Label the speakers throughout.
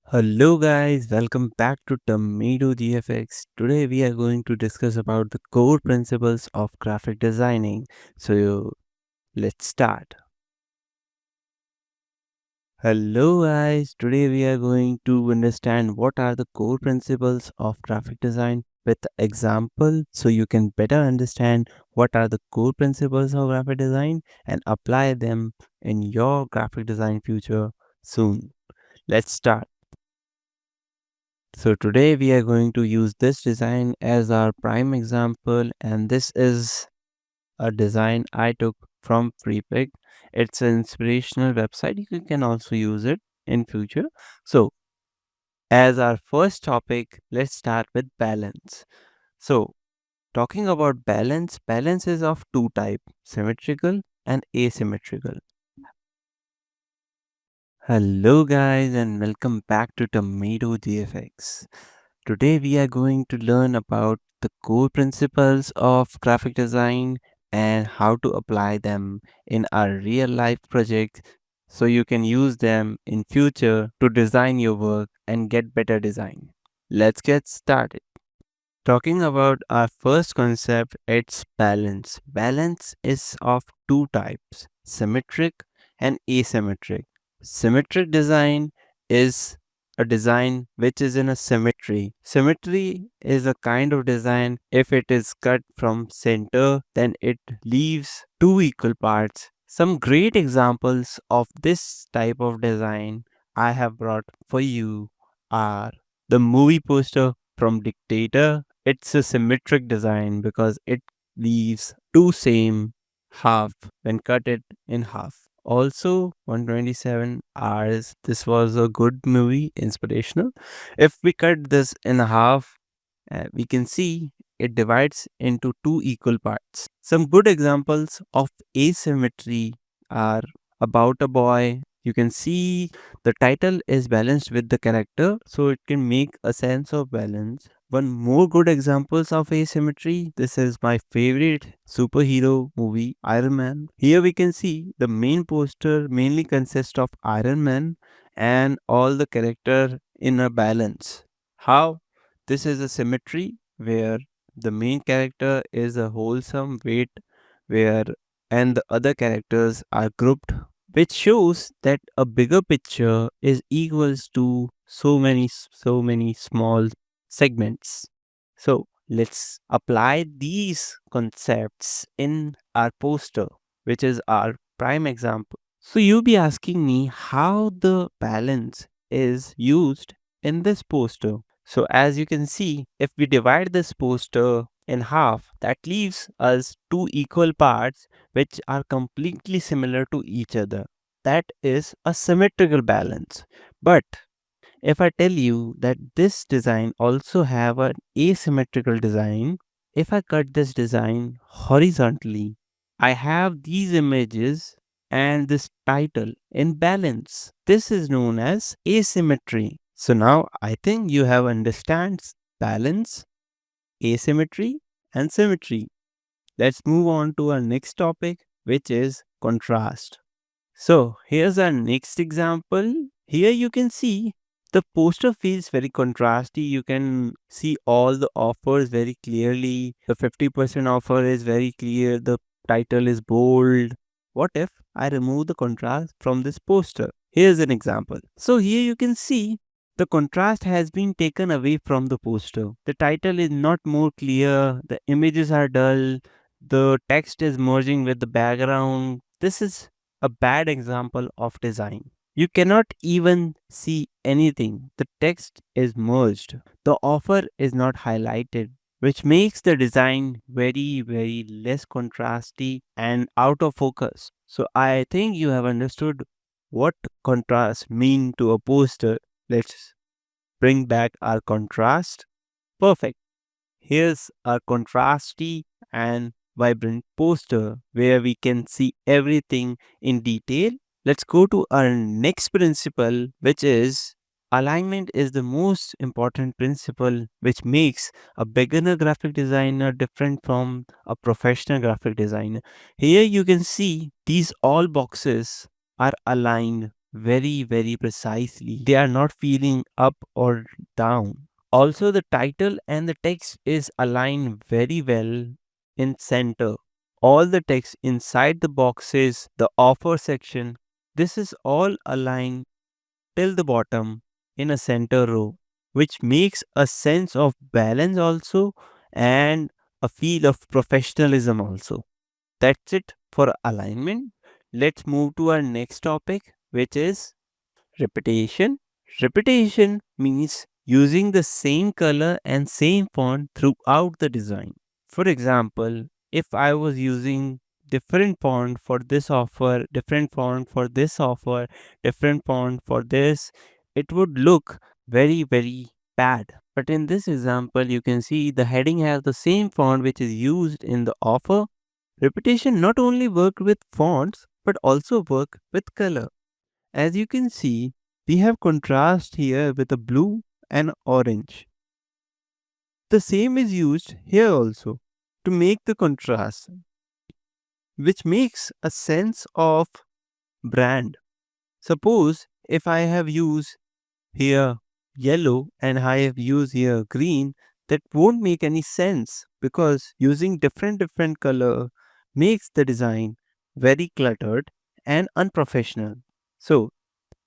Speaker 1: Hello guys, welcome back to Tomato GFX. Today we are going to discuss about the core principles of graphic designing. Let's start. Hello guys, today we are going to understand what are the core principles of graphic design with example so you can better understand what are the core principles of graphic design and apply them in your graphic design future soon. Let's start. So today we are going to use this design as our prime example, and this is a design I took from Freepik. It's an inspirational website. You can also use it in future. So as our first topic, let's start with balance. So talking about balance, balance is of two types, symmetrical and asymmetrical. Hello guys and welcome back to Tomato GFX. Today we are going to learn about the core principles of graphic design and how to apply them in our real life projects so you can use them in future to design your work and get better design. Let's get started. Talking about our first concept, it's balance. Balance is of two types, symmetric and asymmetric. Symmetric design is a design which is in a symmetry. Symmetry is a kind of design if it is cut from center, then it leaves two equal parts. Some great examples of this type of design I have brought for you are the movie poster from Dictator. It's a symmetric design because it leaves two same half when cut it in half. Also, 127 hours. This was a good movie, inspirational. If we cut this in half, we can see it divides into two equal parts. Some good examples of asymmetry are About a Boy. You can see the title is balanced with the character, so it can make a sense of balance. One more good examples of asymmetry. This is my favorite superhero movie, Iron Man. Here we can see the main poster mainly consists of Iron Man and all the character in a balance. How? This is a symmetry where the main character is a wholesome weight where and the other characters are grouped, which shows that a bigger picture is equals to so many small segments. So let's apply these concepts in our poster, which is our prime example. So you'll be asking me how the balance is used in this poster. So as you can see, if we divide this poster in half, that leaves us two equal parts which are completely similar to each other. That is a symmetrical balance. But if I tell you that this design also have an asymmetrical design, if I cut this design horizontally, I have these images and this title in balance. This is known as asymmetry. So now I think you have understands balance, asymmetry and symmetry. Let's move on to our next topic, which is contrast. So here's our next example. Here you can see the poster feels very contrasty. You can see all the offers very clearly. The 50% offer is very clear. The title is bold. What if I remove the contrast from this poster? Here's an example. So here you can see the contrast has been taken away from the poster. The title is not more clear. The images are dull. The text is merging with the background. This is a bad example of design. You cannot even see anything. The text is merged. The offer is not highlighted, which makes the design very less contrasty and out of focus. So I think you have understood what contrast mean to a poster. Let's bring back our contrast. Perfect. Here's a contrasty and vibrant poster where we can see everything in detail. Let's go to our next principle, which is alignment is the most important principle which makes a beginner graphic designer different from a professional graphic designer. Here you can see these all boxes are aligned very precisely. They are not feeling up or down. Also, the title and the text is aligned very well in center. All the text inside the boxes, the offer section, this is all aligned till the bottom in a center row, which makes a sense of balance also and a feel of professionalism also. That's it for alignment. Let's move to our next topic, which is repetition. Repetition means using the same color and same font throughout the design. For example, if I was using different font for this offer, different font for this offer, different font for this, it would look very bad. But in this example, you can see the heading has the same font which is used in the offer. Repetition not only work with fonts but also work with color. As you can see, we have contrast here with a blue and orange. The same is used here also to make the contrast, which makes a sense of brand. Suppose if I have used here yellow and I have used here green, that won't make any sense because using different color makes the design very cluttered and unprofessional. So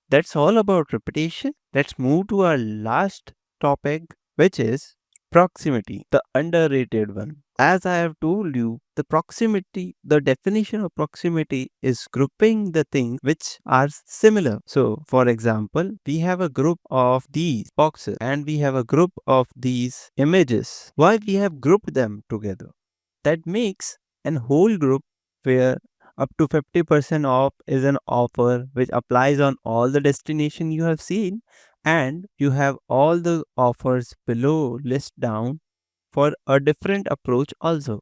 Speaker 1: that's all about repetition. Let's move to our last topic, which is proximity, the underrated one. As I have told you, the definition of proximity is grouping the things which are similar. So, for example, we have a group of these boxes and we have a group of these images. Why we have grouped them together? That makes an whole group where up to 50% off is an offer which applies on all the destination you have seen, and you have all the offers below list down for a different approach also.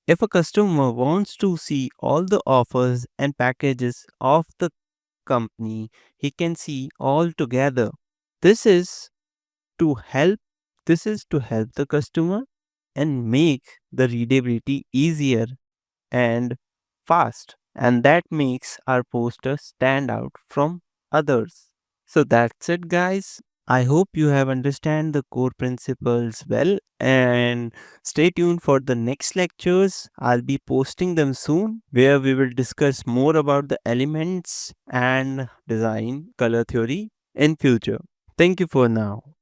Speaker 1: If a customer wants to see all the offers and packages of the company, he can see all together. This is to help this is to help the customer and make the readability easier and fast, and that makes our poster stand out from others. So that's it, guys. I hope you have understand the core principles well, and stay tuned for the next lectures. I'll be posting them soon where we will discuss more about the elements and design color theory in future. Thank you for now.